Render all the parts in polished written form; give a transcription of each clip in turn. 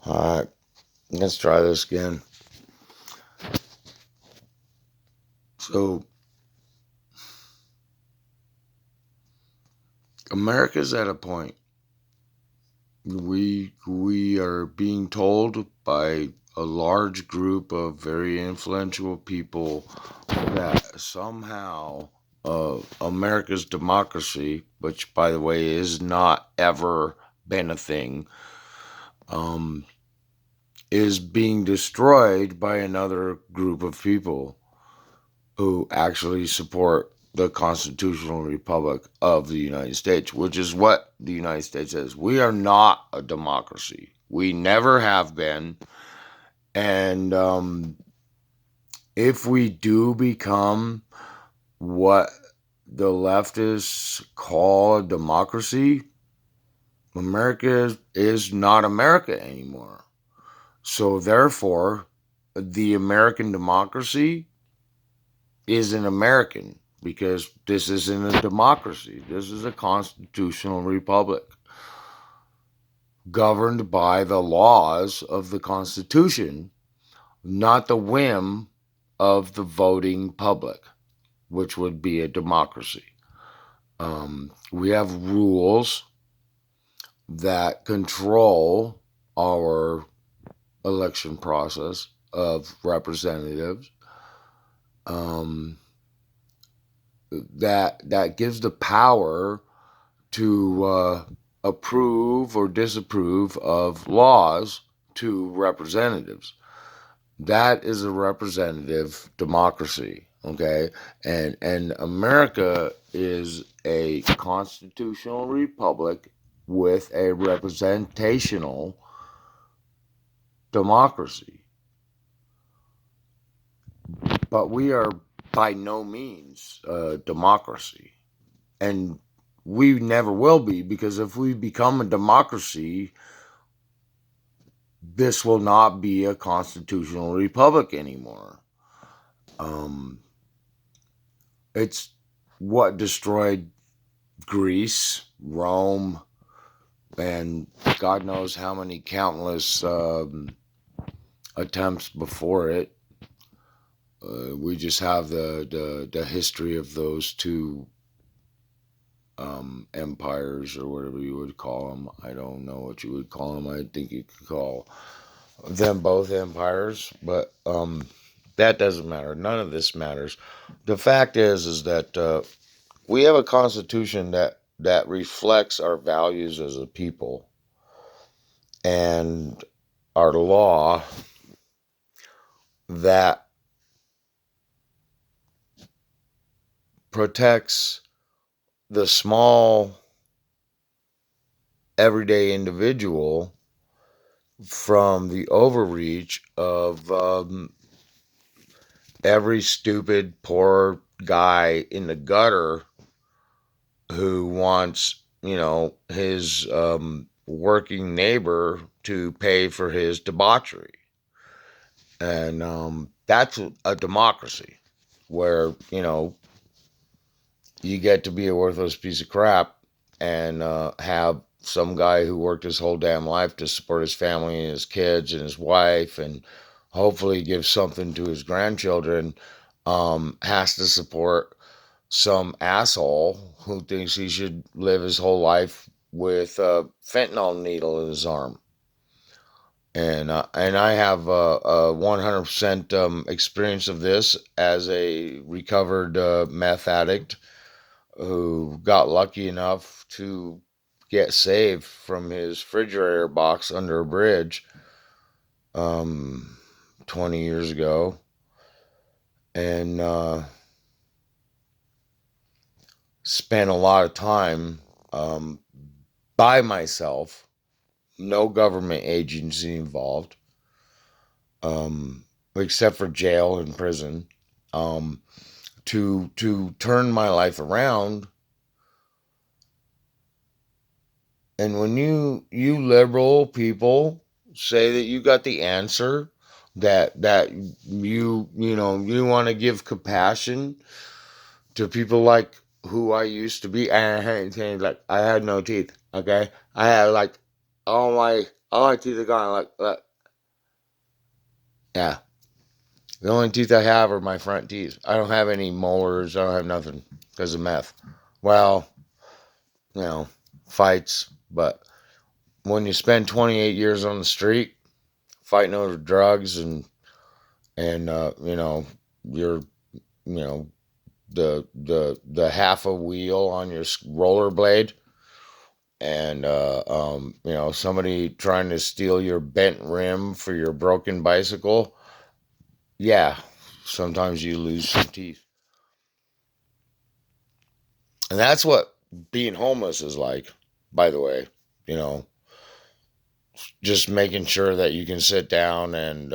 Alright, let's try this again. So, America's at a point. We are being told by a large group of very influential people that somehow America's democracy, which by the way is not ever been a thing, um, is being destroyed by another group of people who actually support the constitutional republic of the United States, which is what the United States is. We are not a democracy. We never have been. And if we do become what the leftists call a democracy, America is not America anymore. So therefore, the American democracy isn't American because this isn't a democracy. This is a constitutional republic governed by the laws of the Constitution, not the whim of the voting public, which would be a democracy. We have rules that control our election process of representatives. That gives the power to approve or disapprove of laws to representatives. That is a representative democracy, okay? And America is a constitutional republic with a representational democracy. But we are by no means a democracy. And we never will be, because if we become a democracy, this will not be a constitutional republic anymore. It's what destroyed Greece, Rome, and God knows how many countless attempts before it. We just have the history of those two empires, or whatever you would call them. I don't know what you would call them. I think you could call them both empires, but that doesn't matter. None of this matters. The fact is that we have a constitution that reflects our values as a people, and our law that protects the small everyday individual from the overreach of every stupid poor guy in the gutter who wants, his working neighbor to pay for his debauchery. And that's a democracy where, you get to be a worthless piece of crap and have some guy who worked his whole damn life to support his family and his kids and his wife and hopefully give something to his grandchildren, has to support some asshole who thinks he should live his whole life with a fentanyl needle in his arm. And I have a 100% experience of this as a recovered meth addict who got lucky enough to get saved from his refrigerator box under a bridge 20 years ago. And spent a lot of time by myself, no government agency involved, except for jail and prison, to turn my life around. And when you liberal people say that you got the answer, that you want to give compassion to people like who I used to be. And like, I had no teeth, okay? I had like all my teeth are gone. Look. Yeah. The only teeth I have are my front teeth. I don't have any molars. I don't have nothing because of meth. Well, you know, fights. But when you spend 28 years on the street fighting over drugs and you're the half a wheel on your rollerblade and somebody trying to steal your bent rim for your broken bicycle. Yeah, sometimes you lose some teeth. And that's what being homeless is like, by the way. You know, just making sure that you can sit down and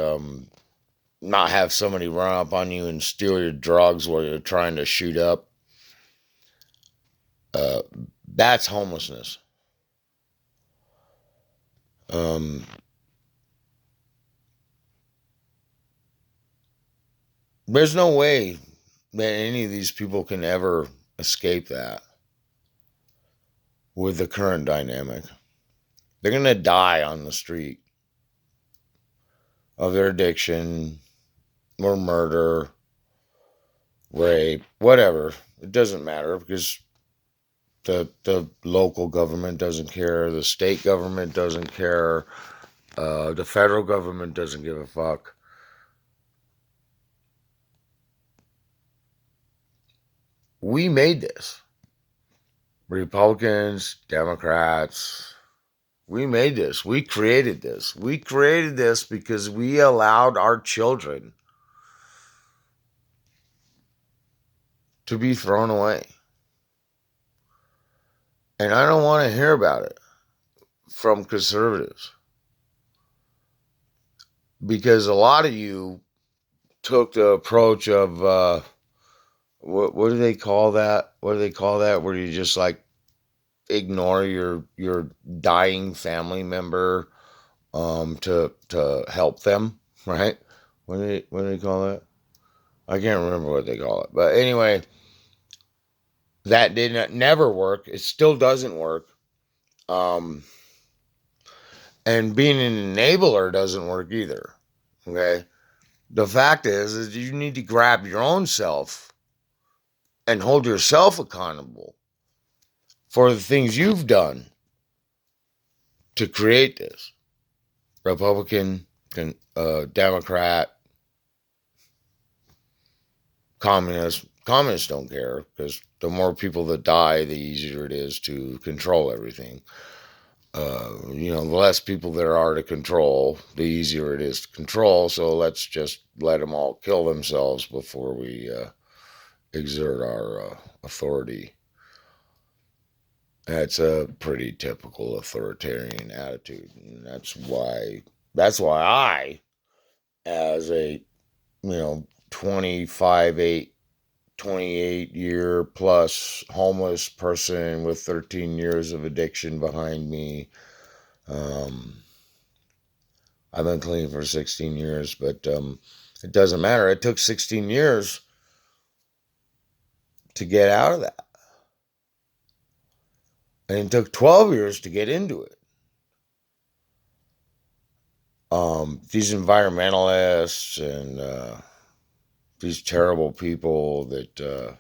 not have somebody run up on you and steal your drugs while you're trying to shoot up. Uh, that's homelessness. Um, there's no way that any of these people can ever escape that with the current dynamic. They're going to die on the street of their addiction or murder, rape, whatever. It doesn't matter because the local government doesn't care, the state government doesn't care, the federal government doesn't give a fuck. We made this. Republicans, Democrats, we made this. We created this. We created this because we allowed our children to be thrown away. And I don't want to hear about it from conservatives because a lot of you took the approach of what do they call that? What do they call that? Where you just like ignore your dying family member to help them, right? What do they call that? I can't remember what they call it. But anyway, that did never work. It still doesn't work. Um, and being an enabler doesn't work either. Okay. The fact is you need to grab your own self and hold yourself accountable for the things you've done to create this. Republican, Democrat, communist. Communists don't care because the more people that die, the easier it is to control everything. The less people there are to control, the easier it is to control. So let's just let them all kill themselves before we exert our authority. That's a pretty typical authoritarian attitude, and that's why I, as a 28 year plus homeless person with 13 years of addiction behind me. I've been clean for 16 years, but it doesn't matter. It took 16 years to get out of that. And it took 12 years to get into it. These environmentalists and these terrible people that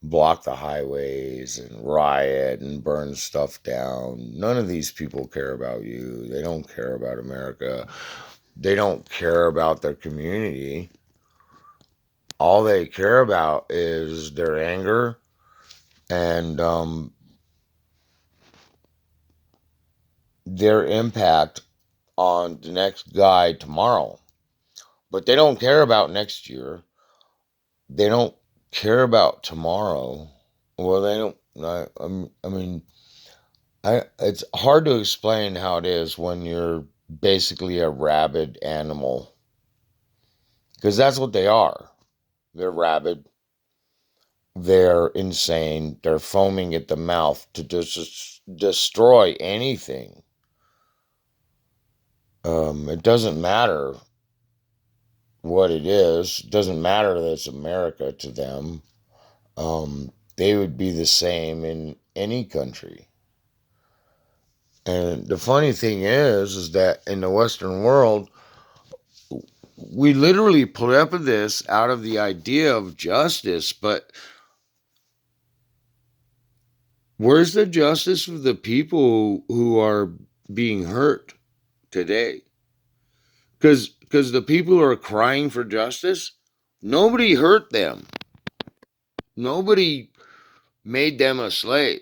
block the highways and riot and burn stuff down. None of these people care about you. They don't care about America. They don't care about their community. All they care about is their anger and their impact on the next guy tomorrow. But they don't care about next year. They don't care about tomorrow. Well, they don't. I mean, it's hard to explain how it is when you're basically a rabid animal. Because that's what they are. They're rabid. They're insane. They're foaming at the mouth to just destroy anything. It doesn't matter what it is. It doesn't matter that it's America to them. They would be the same in any country. And the funny thing is that in the Western world, we literally put up with this out of the idea of justice, but where's the justice for the people who are being hurt today? Because the people who are crying for justice, nobody hurt them. Nobody made them a slave.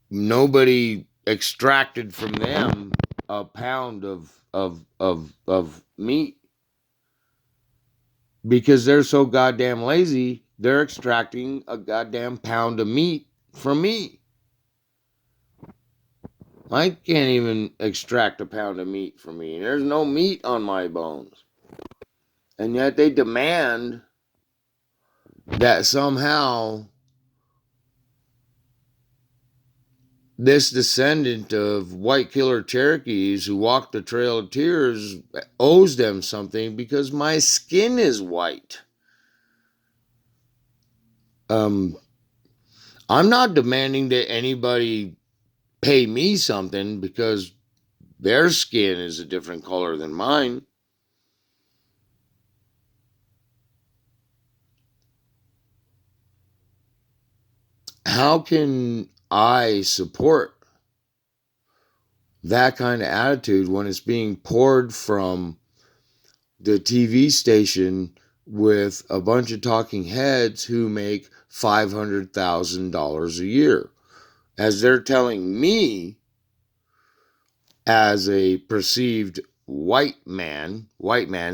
Nobody extracted from them a pound of meat because they're so goddamn lazy. They're extracting a goddamn pound of meat from me. I can't even extract a pound of meat from me. There's no meat on my bones. And yet they demand that somehow this descendant of white killer Cherokees who walked the Trail of Tears owes them something because my skin is white. I'm not demanding that anybody pay me something because their skin is a different color than mine. How can I support that kind of attitude when it's being poured from the TV station with a bunch of talking heads who make $500,000 a year? As they're telling me, as a perceived white man,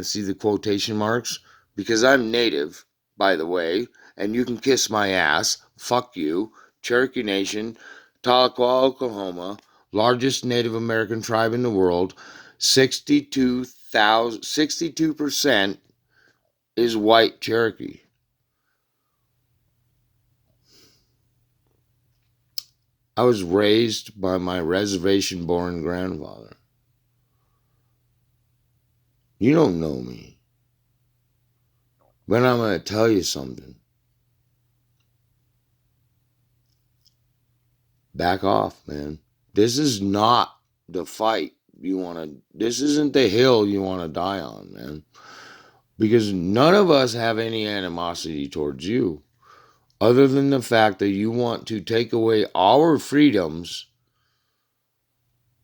see the quotation marks? Because I'm native, by the way, and you can kiss my ass, fuck you, Cherokee Nation, Tahlequah, Oklahoma, largest Native American tribe in the world, 62% is white Cherokee. I was raised by my reservation born grandfather. You don't know me. But I'm going to tell you something. Back off, man. This is not the fight you want to, this isn't the hill you want to die on, man. Because none of us have any animosity towards you, other than the fact that you want to take away our freedoms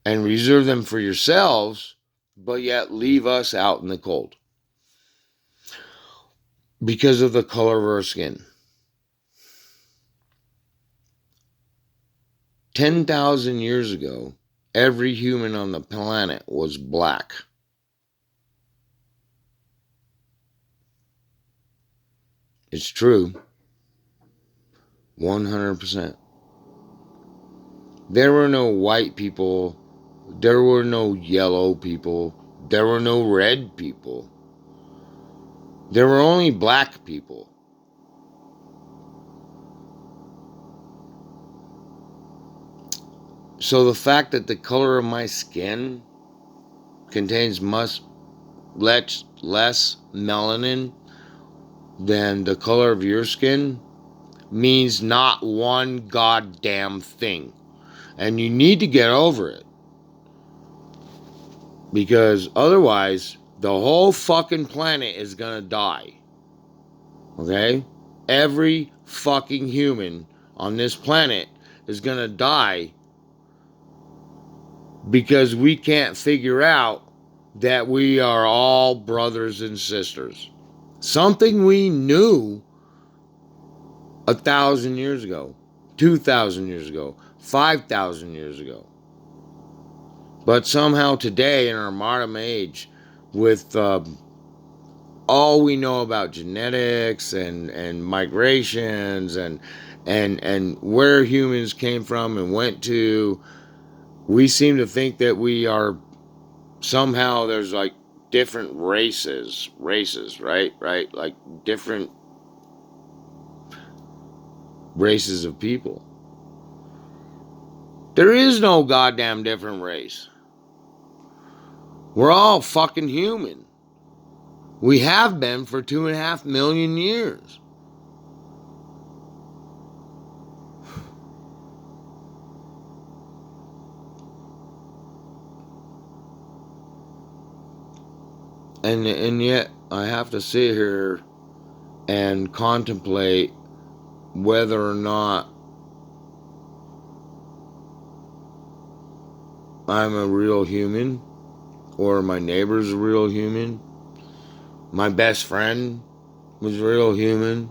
and reserve them for yourselves, but yet leave us out in the cold because of the color of our skin. 10,000 years ago, every human on the planet was black. It's true. 100%. There were no white people. There were no yellow people. There were no red people. There were only black people. So the fact that the color of my skin contains much less melanin than the color of your skin means not one goddamn thing. And you need to get over it. Because otherwise, the whole fucking planet is gonna die. Okay? Every fucking human on this planet is gonna die because we can't figure out that we are all brothers and sisters. Something we knew 1,000 years ago, 2,000 years ago, 5,000 years ago. But somehow today, in our modern age, with all we know about genetics and migrations and where humans came from and went to, we seem to think that we are somehow, there's like different races, right, like different races of people. There is no goddamn different race. We're all fucking human. We have been for 2.5 million years. And yet I have to sit here and contemplate whether or not I'm a real human, or my neighbor's a real human, my best friend was a real human,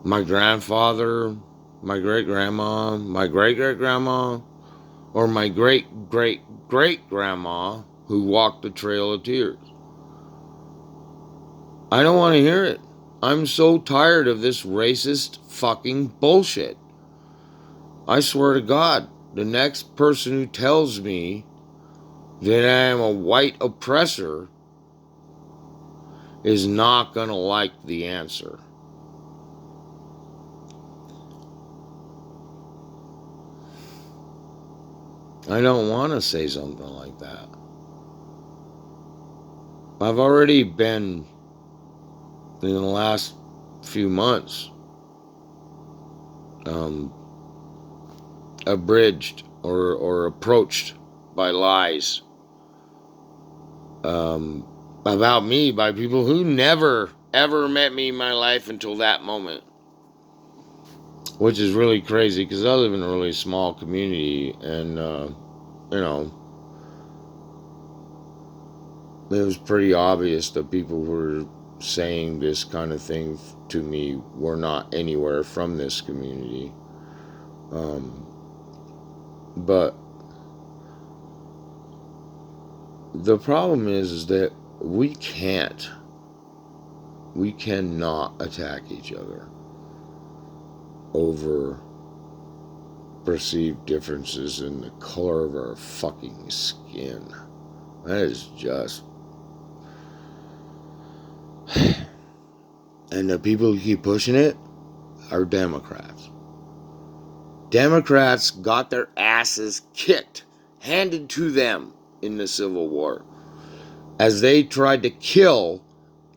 my grandfather, my great grandma, my great great grandma, or my great great great grandma who walked the Trail of Tears. I don't want to hear it. I'm so tired of this racist fucking bullshit. I swear to God, the next person who tells me that I am a white oppressor is not gonna like the answer. I don't want to say something like that. I've already been, in the last few months, abridged or approached by lies about me by people who never ever met me in my life until that moment, which is really crazy because I live in a really small community, and you know, it was pretty obvious that people who were saying this kind of thing to me were not anywhere from this community. But the problem is that we cannot attack each other over perceived differences in the color of our fucking skin. That is just... And the people who keep pushing it are Democrats. Democrats got their asses kicked, handed to them in the Civil War, as they tried to kill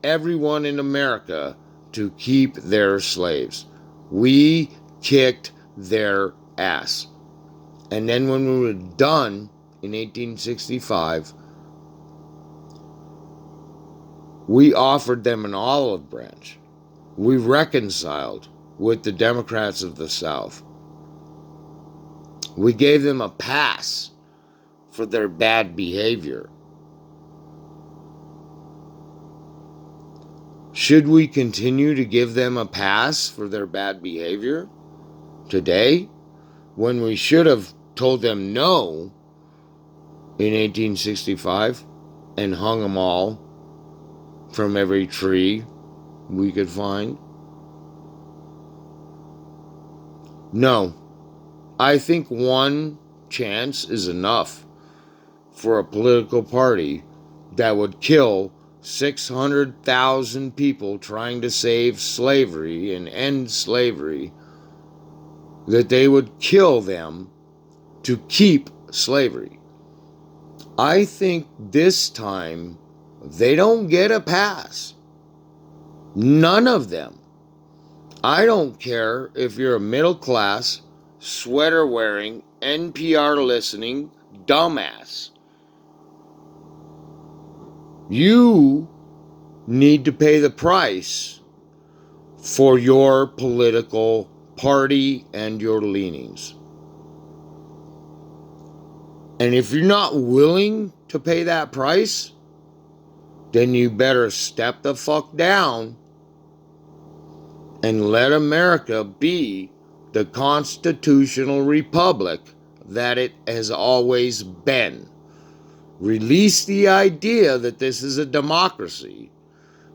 everyone in America to keep their slaves. We kicked their ass. And then when we were done in 1865, we offered them an olive branch. We reconciled with the Democrats of the South. We gave them a pass for their bad behavior. Should we continue to give them a pass for their bad behavior today, when we should have told them no in 1865 and hung them all from every tree we could find? No. I think one chance is enough for a political party that would kill 600,000 people trying to save slavery and end slavery, that they would kill them to keep slavery. I think this time they don't get a pass. None of them. I don't care if you're a middle class, sweater wearing, NPR listening dumbass. You need to pay the price for your political party and your leanings. And if you're not willing to pay that price, then you better step the fuck down and let America be the constitutional republic that it has always been. Release the idea that this is a democracy,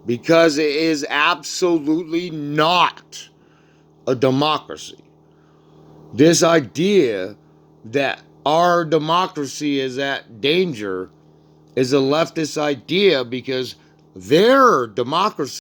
because it is absolutely not a democracy. This idea that our democracy is at danger is a leftist idea, because their democracy